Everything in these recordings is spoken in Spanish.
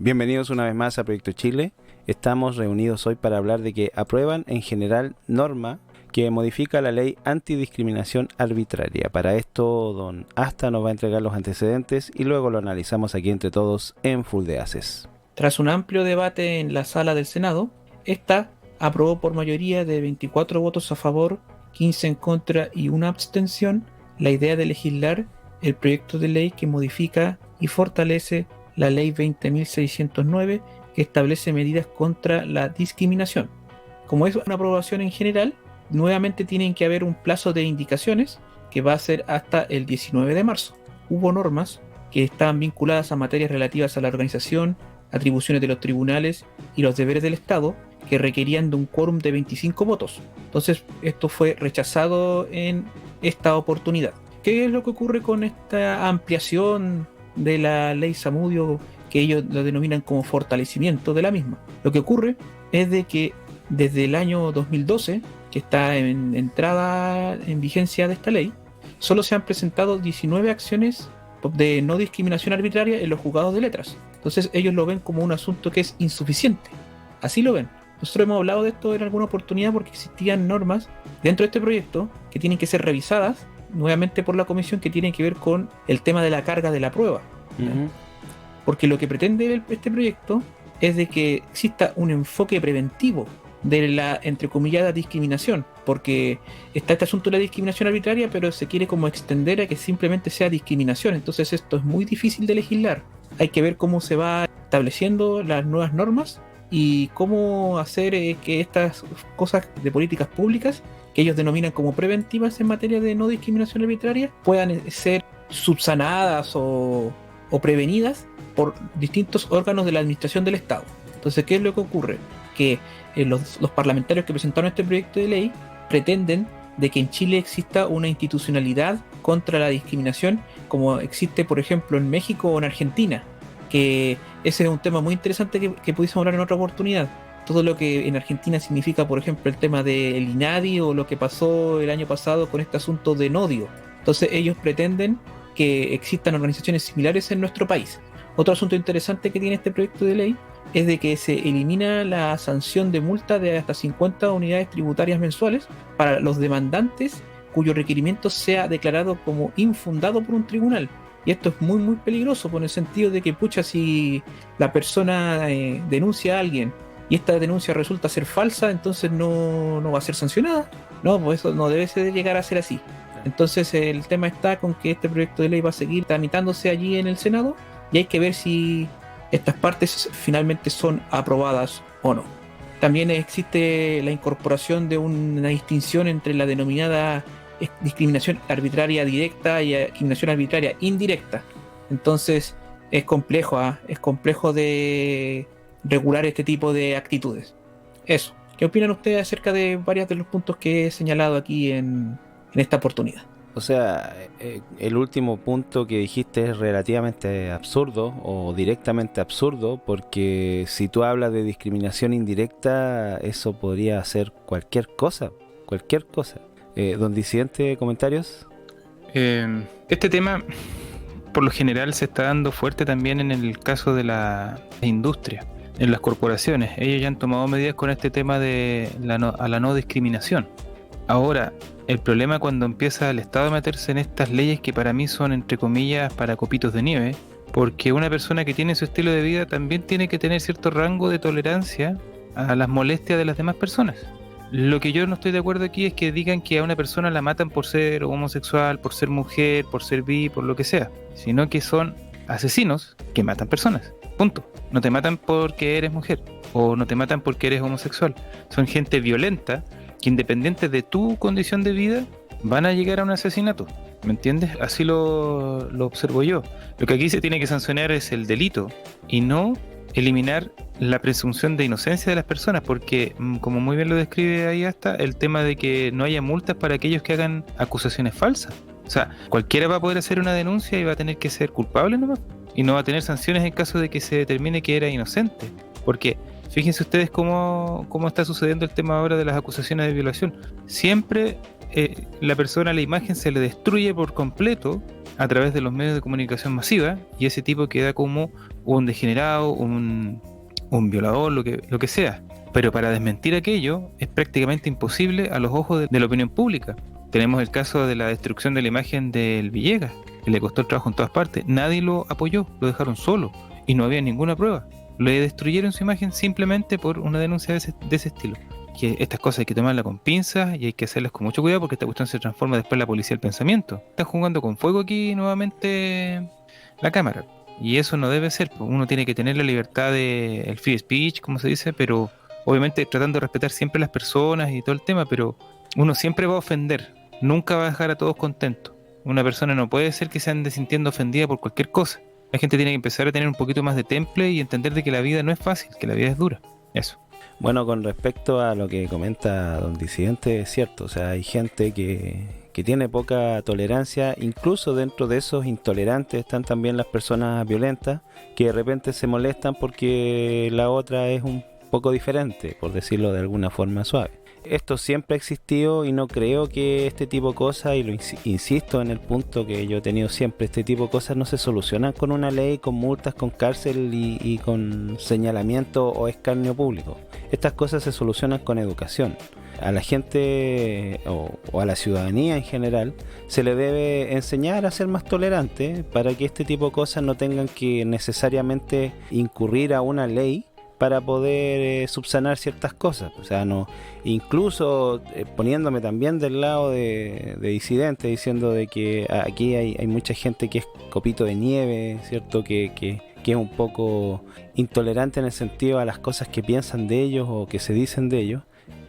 Bienvenidos una vez más a Proyecto Chile. Estamos reunidos hoy para hablar de que aprueban en general norma que modifica la ley antidiscriminación arbitraria. Para esto, don Asta nos va a entregar los antecedentes y luego lo analizamos aquí entre todos en Full de Haces. Tras un amplio debate en la sala del Senado, esta aprobó por mayoría de 24 votos a favor, 15 en contra y una abstención la idea de legislar el proyecto de ley que modifica y fortalece la ley 20.609 que establece medidas contra la discriminación. Como es una aprobación en general, nuevamente tienen que haber un plazo de indicaciones que va a ser hasta el 19 de marzo. Hubo normas que estaban vinculadas a materias relativas a la organización, atribuciones de los tribunales y los deberes del Estado que requerían de un quórum de 25 votos. Entonces esto fue rechazado en esta oportunidad. ¿Qué es lo que ocurre con esta ampliación de la ley Zamudio, que ellos lo denominan como fortalecimiento de la misma? Lo que ocurre es de que desde el año 2012, que está en entrada en vigencia de esta ley, solo se han presentado 19 acciones de no discriminación arbitraria en los juzgados de letras. Entonces ellos lo ven como un asunto que es insuficiente. Así lo ven. Nosotros hemos hablado de esto en alguna oportunidad porque existían normas dentro de este proyecto que tienen que ser revisadas nuevamente por la comisión, que tienen que ver con el tema de la carga de la prueba. Porque lo que pretende este proyecto es de que exista un enfoque preventivo de la, entre comillas, discriminación, porque está este asunto de la discriminación arbitraria, pero se quiere como extender a que simplemente sea discriminación. Entonces esto es muy difícil de legislar. Hay que ver cómo se va estableciendo las nuevas normas y cómo hacer que estas cosas de políticas públicas, que ellos denominan como preventivas en materia de no discriminación arbitraria, puedan ser subsanadas o prevenidas por distintos órganos de la administración del Estado. Entonces, ¿qué es lo que ocurre? Que los parlamentarios que presentaron este proyecto de ley pretenden de que en Chile exista una institucionalidad contra la discriminación como existe, por ejemplo, en México o en Argentina, que ese es un tema muy interesante que pudiésemos hablar en otra oportunidad. Todo lo que en Argentina significa, por ejemplo, el tema del INADI o lo que pasó el año pasado con este asunto de Nodio. Entonces ellos pretenden que existan organizaciones similares en nuestro país. Otro asunto interesante que tiene este proyecto de ley es de que se elimina la sanción de multa de hasta 50 unidades tributarias mensuales para los demandantes cuyo requerimiento sea declarado como infundado por un tribunal. Y esto es muy muy peligroso por el sentido de que, pucha, si la persona denuncia a alguien y esta denuncia resulta ser falsa, entonces no va a ser sancionada. No, pues eso no debe llegar a ser así. Entonces el tema está con que este proyecto de ley va a seguir tramitándose allí en el Senado y hay que ver si estas partes finalmente son aprobadas o no. También existe la incorporación de una distinción entre la denominada discriminación arbitraria directa y discriminación arbitraria indirecta. Entonces es complejo de regular este tipo de actitudes. Eso. ¿Qué opinan ustedes acerca de varios de los puntos que he señalado aquí en esta oportunidad? O sea, el último punto que dijiste es relativamente absurdo o directamente absurdo, porque si tú hablas de discriminación indirecta, eso podría ser cualquier cosa, cualquier cosa. Don Disidente, ¿comentarios? Este tema, por lo general, se está dando fuerte también en el caso de la industria, en las corporaciones. Ellos ya han tomado medidas con este tema de la no discriminación. Ahora, el problema cuando empieza el Estado a meterse en estas leyes que para mí son, entre comillas, para copitos de nieve, porque una persona que tiene su estilo de vida también tiene que tener cierto rango de tolerancia a las molestias de las demás personas. Lo que yo no estoy de acuerdo aquí es que digan que a una persona la matan por ser homosexual, por ser mujer, por ser bi, por lo que sea, sino que son asesinos que matan personas. Punto. No te matan porque eres mujer o no te matan porque eres homosexual. Son gente violenta que, independiente de tu condición de vida, van a llegar a un asesinato. ¿Me entiendes? Así lo observo yo. Lo que aquí se tiene que sancionar es el delito y no eliminar la presunción de inocencia de las personas, porque como muy bien lo describe ahí hasta el tema de que no haya multas para aquellos que hagan acusaciones falsas. O sea, cualquiera va a poder hacer una denuncia y va a tener que ser culpable nomás, y no va a tener sanciones en caso de que se determine que era inocente. Porque fíjense ustedes cómo está sucediendo el tema ahora de las acusaciones de violación. Siempre la persona, la imagen se le destruye por completo a través de los medios de comunicación masiva, y ese tipo queda como un degenerado, un violador, lo que sea. Pero para desmentir aquello es prácticamente imposible a los ojos de la opinión pública. Tenemos el caso de la destrucción de la imagen del Villegas, que le costó el trabajo en todas partes. Nadie lo apoyó, lo dejaron solo y no había ninguna prueba. Le destruyeron su imagen simplemente por una denuncia de ese estilo. Que estas cosas hay que tomarlas con pinzas y hay que hacerlas con mucho cuidado, porque esta cuestión se transforma después en la policía del pensamiento. Están jugando con fuego aquí nuevamente la cámara. Y eso no debe ser. Uno tiene que tener la libertad el free speech, como se dice, pero obviamente tratando de respetar siempre a las personas y todo el tema, pero uno siempre va a ofender, nunca va a dejar a todos contentos. Una persona no puede ser que se ande sintiendo ofendida por cualquier cosa. La gente tiene que empezar a tener un poquito más de temple y entender de que la vida no es fácil, que la vida es dura. Eso. Bueno, con respecto a lo que comenta don Disidente, es cierto, o sea, hay gente que tiene poca tolerancia, incluso dentro de esos intolerantes están también las personas violentas, que de repente se molestan porque la otra es un poco diferente, por decirlo de alguna forma suave. Esto siempre ha existido y no creo que este tipo de cosas, y lo insisto en el punto que yo he tenido siempre, este tipo de cosas no se solucionan con una ley, con multas, con cárcel y con señalamiento o escarnio público. Estas cosas se solucionan con educación. A la gente o a la ciudadanía en general se le debe enseñar a ser más tolerante para que este tipo de cosas no tengan que necesariamente incurrir a una ley para poder subsanar ciertas cosas. O sea, no, incluso poniéndome también del lado de disidentes, diciendo de que aquí hay mucha gente que es copito de nieve, ¿cierto? Que es un poco intolerante en el sentido a las cosas que piensan de ellos o que se dicen de ellos.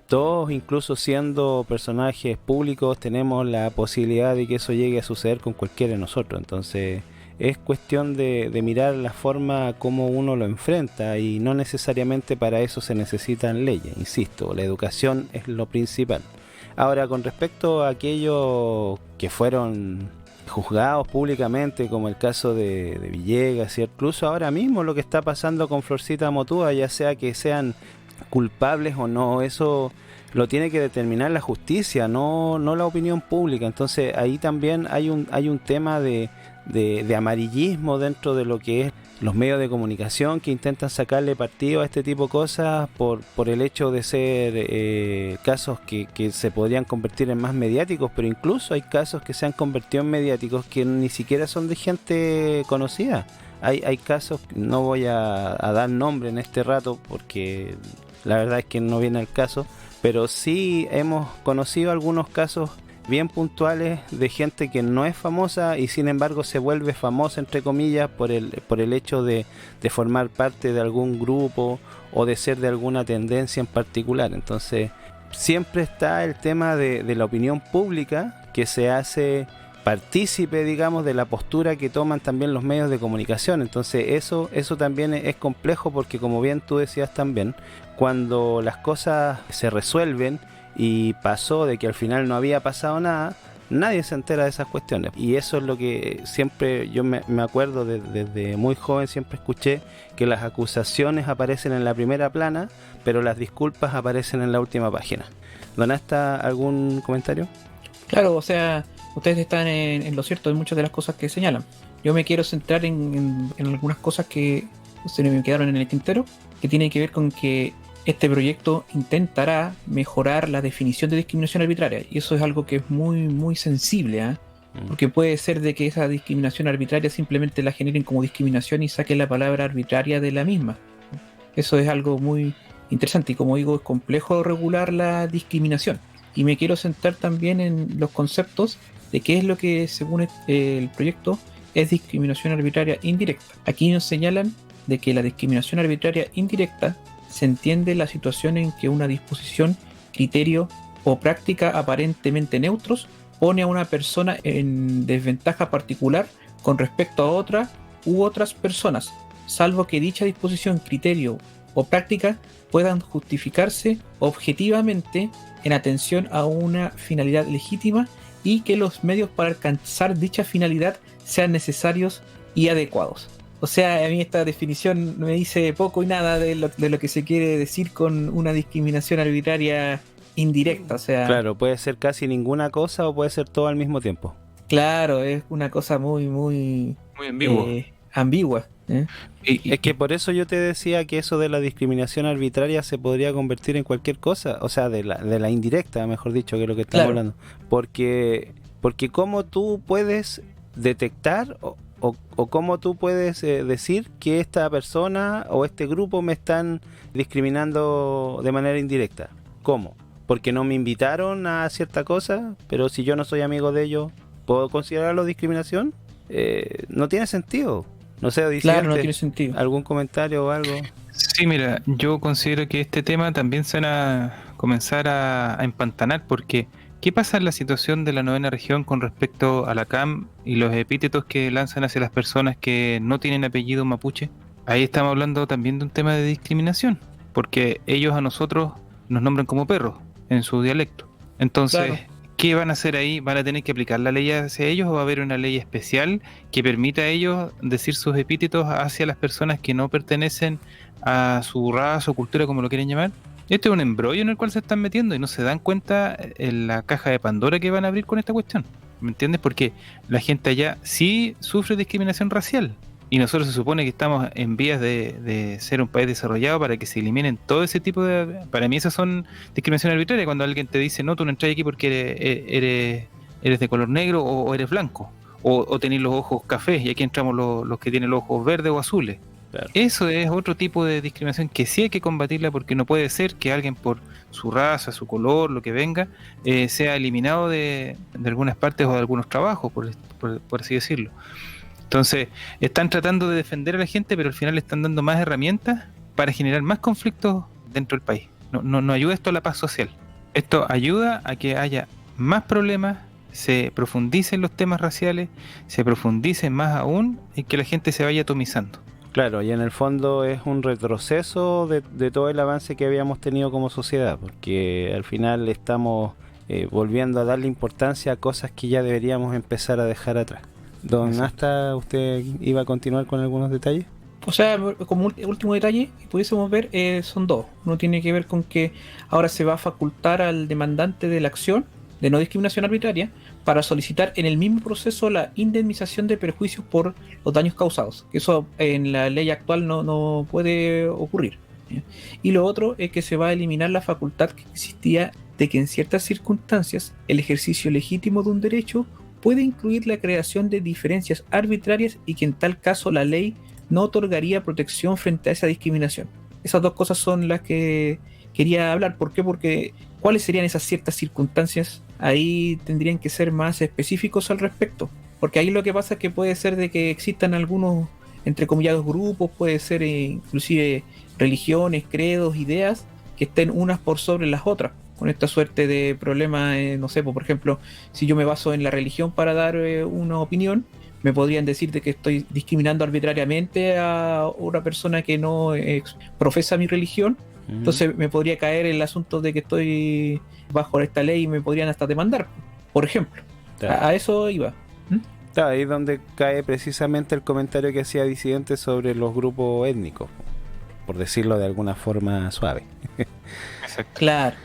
Todos, incluso siendo personajes públicos, tenemos la posibilidad de que eso llegue a suceder con cualquiera de nosotros. Entonces es cuestión de mirar la forma como uno lo enfrenta, y no necesariamente para eso se necesitan leyes. Insisto, la educación es lo principal. Ahora, con respecto a aquellos que fueron juzgados públicamente, como el caso de Villegas, y incluso ahora mismo lo que está pasando con Florcita Motúa, ya sea que sean culpables o no, eso lo tiene que determinar la justicia, no la opinión pública. Entonces ahí también hay un tema de amarillismo dentro de lo que es los medios de comunicación, que intentan sacarle partido a este tipo de cosas por el hecho de ser casos que se podrían convertir en más mediáticos, pero incluso hay casos que se han convertido en mediáticos que ni siquiera son de gente conocida. Hay casos, no voy a dar nombre en este rato porque la verdad es que no viene al caso, pero sí hemos conocido algunos casos bien puntuales de gente que no es famosa y sin embargo se vuelve famosa, entre comillas, por el hecho de formar parte de algún grupo o de ser de alguna tendencia en particular. Entonces siempre está el tema de la opinión pública, que se hace partícipe, digamos, de la postura que toman también los medios de comunicación. Entonces eso también es complejo, porque como bien tú decías también, cuando las cosas se resuelven y pasó de que al final no había pasado nada, nadie se entera de esas cuestiones. Y eso es lo que siempre yo me acuerdo desde muy joven, siempre escuché que las acusaciones aparecen en la primera plana, pero las disculpas aparecen en la última página. ¿Don Asta, algún comentario? Claro, o sea, ustedes están en lo cierto de muchas de las cosas que señalan. Yo me quiero centrar en algunas cosas que se me quedaron en el tintero, que tienen que ver con que este proyecto intentará mejorar la definición de discriminación arbitraria, y eso es algo que es muy, muy sensible, ¿eh? Porque puede ser de que esa discriminación arbitraria simplemente la generen como discriminación y saquen la palabra arbitraria de la misma. Eso es algo muy interesante, y como digo, es complejo regular la discriminación. Y me quiero centrar también en los conceptos de qué es lo que, según el proyecto, es discriminación arbitraria indirecta. Aquí nos señalan de que la discriminación arbitraria indirecta se entiende la situación en que una disposición, criterio o práctica aparentemente neutros pone a una persona en desventaja particular con respecto a otra u otras personas, salvo que dicha disposición, criterio o práctica puedan justificarse objetivamente en atención a una finalidad legítima y que los medios para alcanzar dicha finalidad sean necesarios y adecuados. O sea, a mí esta definición me dice poco y nada de lo que se quiere decir con una discriminación arbitraria indirecta. O sea, claro, puede ser casi ninguna cosa o puede ser todo al mismo tiempo. Claro, es una cosa muy, muy Muy ambiguo. ambigua. Es que por eso yo te decía que eso de la discriminación arbitraria se podría convertir en cualquier cosa, o sea, de la indirecta, mejor dicho, que es lo que estamos Claro, hablando. Porque cómo tú puedes detectar o cómo tú puedes decir que esta persona o este grupo me están discriminando de manera indirecta. ¿Cómo? Porque no me invitaron a cierta cosa, pero si yo no soy amigo de ellos, ¿puedo considerarlo discriminación? No tiene sentido. No sé, claro, no Odiciante, tiene sentido. ¿algún comentario o algo? Sí, mira, yo considero que este tema también se van a comenzar a empantanar porque ¿qué pasa en la situación de la novena región con respecto a la CAM y los epítetos que lanzan hacia las personas que no tienen apellido mapuche? Ahí estamos hablando también de un tema de discriminación, porque ellos a nosotros nos nombran como perros en su dialecto. Entonces, Claro. ¿qué van a hacer ahí? ¿Van a tener que aplicar la ley hacia ellos o va a haber una ley especial que permita a ellos decir sus epítetos hacia las personas que no pertenecen a su raza o cultura, como lo quieren llamar? Este es un embrollo en el cual se están metiendo y no se dan cuenta en la caja de Pandora que van a abrir con esta cuestión. ¿Me entiendes? Porque la gente allá sí sufre discriminación racial. Y nosotros se supone que estamos en vías de ser un país desarrollado para que se eliminen todo ese tipo de... Para mí esas son discriminación arbitraria, cuando alguien te dice, no, tú no entras aquí porque eres de color negro o eres blanco, o tenés los ojos cafés, y aquí entramos los que tienen los ojos verdes o azules. Claro. Eso es otro tipo de discriminación que sí hay que combatirla, porque no puede ser que alguien por su raza, su color, lo que venga, sea eliminado de algunas partes o de algunos trabajos, por así decirlo. Entonces, están tratando de defender a la gente, pero al final le están dando más herramientas para generar más conflictos dentro del país. No ayuda esto a la paz social. Esto ayuda a que haya más problemas, se profundicen los temas raciales, se profundicen más aún y que la gente se vaya atomizando. Claro, y en el fondo es un retroceso de todo el avance que habíamos tenido como sociedad, porque al final estamos volviendo a darle importancia a cosas que ya deberíamos empezar a dejar atrás. Don Exacto. Asta, ¿usted iba a continuar con algunos detalles? O sea, como último detalle que pudiésemos ver, son dos. Uno tiene que ver con que ahora se va a facultar al demandante de la acción de no discriminación arbitraria para solicitar en el mismo proceso la indemnización de perjuicios por los daños causados. Que eso en la ley actual no puede ocurrir. ¿Ya? Y lo otro es que se va a eliminar la facultad que existía de que en ciertas circunstancias el ejercicio legítimo de un derecho puede incluir la creación de diferencias arbitrarias y que en tal caso la ley no otorgaría protección frente a esa discriminación. Esas dos cosas son las que quería hablar. ¿Por qué? Porque ¿cuáles serían esas ciertas circunstancias? Ahí tendrían que ser más específicos al respecto. Porque ahí lo que pasa es que puede ser de que existan algunos, entrecomillados, grupos, puede ser inclusive religiones, credos, ideas, que estén unas por sobre las otras. Con esta suerte de problemas, no sé, por ejemplo, si yo me baso en la religión para dar una opinión, me podrían decir de que estoy discriminando arbitrariamente a una persona que no profesa mi religión. Entonces me podría caer el asunto de que estoy bajo esta ley y me podrían hasta demandar, por ejemplo. Claro. A eso iba. ¿Mm? Claro, ahí es donde cae precisamente el comentario que hacía Disidente sobre los grupos étnicos, por decirlo de alguna forma suave. Exacto. Claro.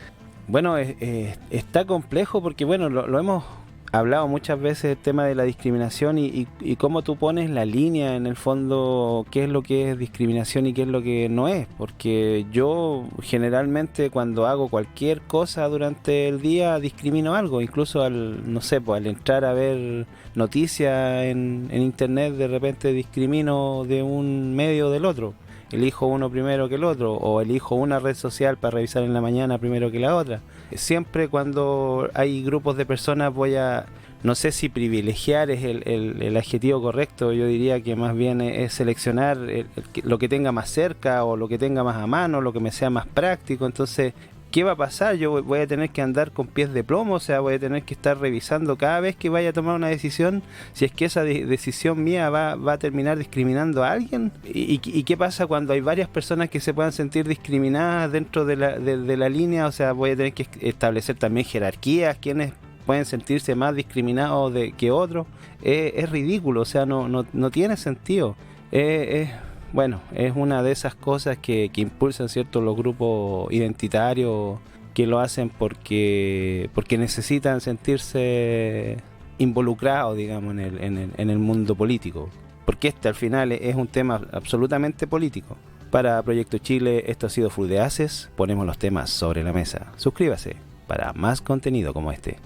Bueno, está complejo porque, bueno, lo hemos hablado muchas veces el tema de la discriminación y cómo tú pones la línea en el fondo, qué es lo que es discriminación y qué es lo que no es. Porque yo generalmente cuando hago cualquier cosa durante el día discrimino algo, incluso al, no sé, pues al entrar a ver noticias en internet de repente discrimino de un medio o del otro. Elijo uno primero que el otro, o elijo una red social para revisar en la mañana primero que la otra. Siempre cuando hay grupos de personas voy a, no sé si privilegiar es el adjetivo correcto, yo diría que más bien es seleccionar lo que tenga más cerca o lo que tenga más a mano, lo que me sea más práctico. Entonces, ¿qué va a pasar? Yo voy a tener que andar con pies de plomo, o sea, voy a tener que estar revisando cada vez que vaya a tomar una decisión, si es que esa decisión mía va a terminar discriminando a alguien. ¿Y qué pasa cuando hay varias personas que se puedan sentir discriminadas dentro de la línea? O sea, voy a tener que establecer también jerarquías, quienes pueden sentirse más discriminados que otros. Es ridículo, o sea, no tiene sentido. Bueno, es una de esas cosas que impulsan, ¿cierto?, los grupos identitarios que lo hacen porque necesitan sentirse involucrados, digamos, en el mundo político. Porque este al final es un tema absolutamente político. Para Proyecto Chile, esto ha sido Full de Haces. Ponemos los temas sobre la mesa. Suscríbase para más contenido como este.